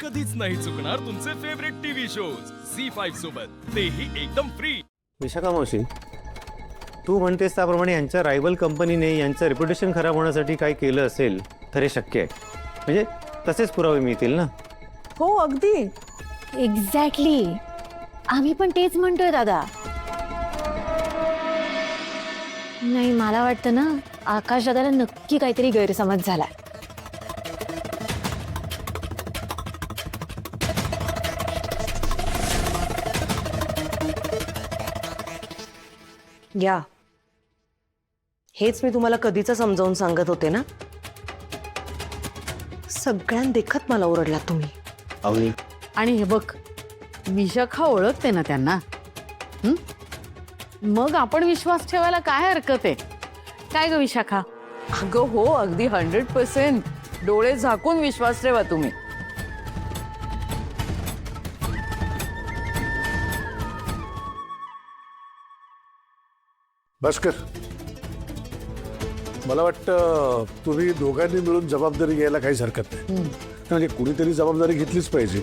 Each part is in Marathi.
कधीच नाही चुकणार तुमचे फेवरेट टीव्ही शोज झी5 सोबत, तेही एकदम फ्री। विशाखा मावशी, तू म्हणतेस त्याप्रमाणे यांच्या रायव्हल कंपनीने यांचं रेप्युटेशन खराब होण्यासाठी काय केलं असेल तर हे शक्य आहे, म्हणजे तसेच पुरावे मिळतील ना? हो अगदी एक्झॅक्टली, आम्ही पण तेच म्हणतोय दादा। नाही, मला वाटतं ना आकाश दादाला नक्की काहीतरी गैरसमज झालाय। या हेच मी तुम्हाला कधीच समजावून सांगत होते ना। सगळ्यांदेखत मला ओरडला तुम्ही। अवनी, आणि हे बघ, विशाखा ओळखते ना त्यांना, मग आपण विश्वास ठेवायला काय हरकत आहे? काय ग विशाखा? अगं हो, अगदी 100%। डोळे झाकून विश्वास ठेवा तुम्ही। भास्कर, मला वाटतं तुम्ही दोघांनी मिळून जबाबदारी घ्यायला काहीच हरकत नाही। म्हणजे कुणीतरी जबाबदारी घेतलीच पाहिजे,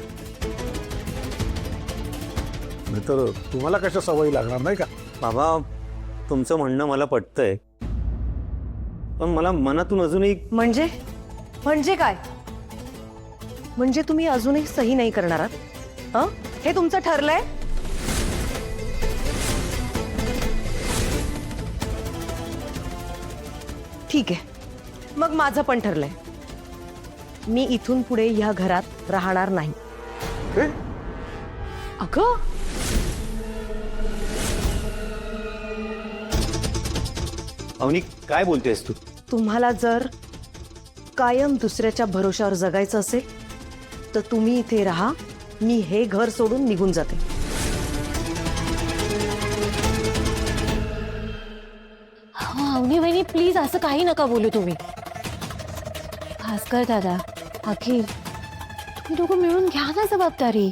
नाहीतर तुम्हाला कशा सवयी लागणार नाही का? बाबा, तुमचं म्हणणं मला पटतंय, पण मला मनातून अजूनही म्हणजे काय? म्हणजे तुम्ही अजूनही सही नाही करणार आहात? हं? हे तुमचं ठरलंय? ठीक आहे, मग माझं पण ठरलंय। मी इथून पुढे या घरात राहणार नाही। अगं अवनी, काय बोलतेस तू? तुम्हाला जर कायम दुसऱ्याच्या भरोशावर जगायचं असेल तर तुम्ही इथे राहा, मी हे घर सोडून निघून जाते। अवनी वहिनी, प्लीज असं काही नका बोलू तुम्ही। भास्कर दादा, अखिल, तुम्ही दोघं मिळून घ्या ना जबाबदारी।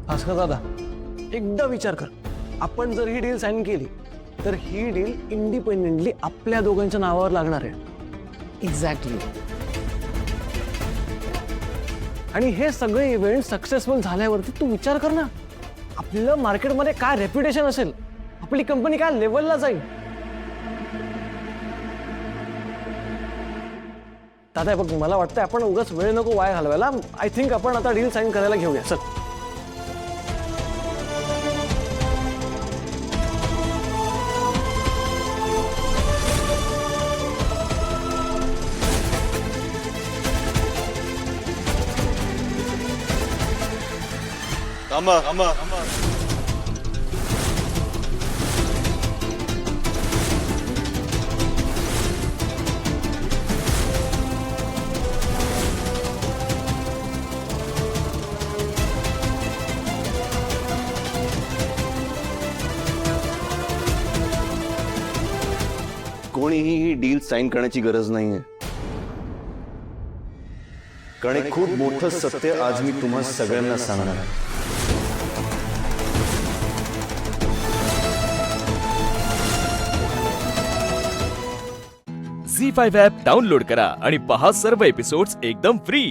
भास्कर दादा, एकदा विचार कर, आपण जर ही डील साइन केली तर ही डील इंडिपेंडेंटली आपल्या दोघांच्या नावावर लागणार आहे। एक्झॅक्टली। आणि हे सगळे इव्हेंट सक्सेसफुल झाल्यावरती तू विचार कर ना, आपलं मार्केटमध्ये काय रेप्युटेशन असेल, आपली कंपनी काय लेवलला जाईल। दादा बघ, मला वाटतं आपण उगाच वेळ नको वाया घालवायला। आय थिंक आपण आता डील साइन करायला घेऊया, चल। थांबा थांबा, कोणीही ही डील साइन करण्याची गरज नाहीये, कारण एक खूप मोठं सत्य आज मी तुम्हा सगळ्यांना सांगणार आहे। झी5 ॲप डाउनलोड करा आणि पहा सर्व एपिसोड्स एकदम फ्री।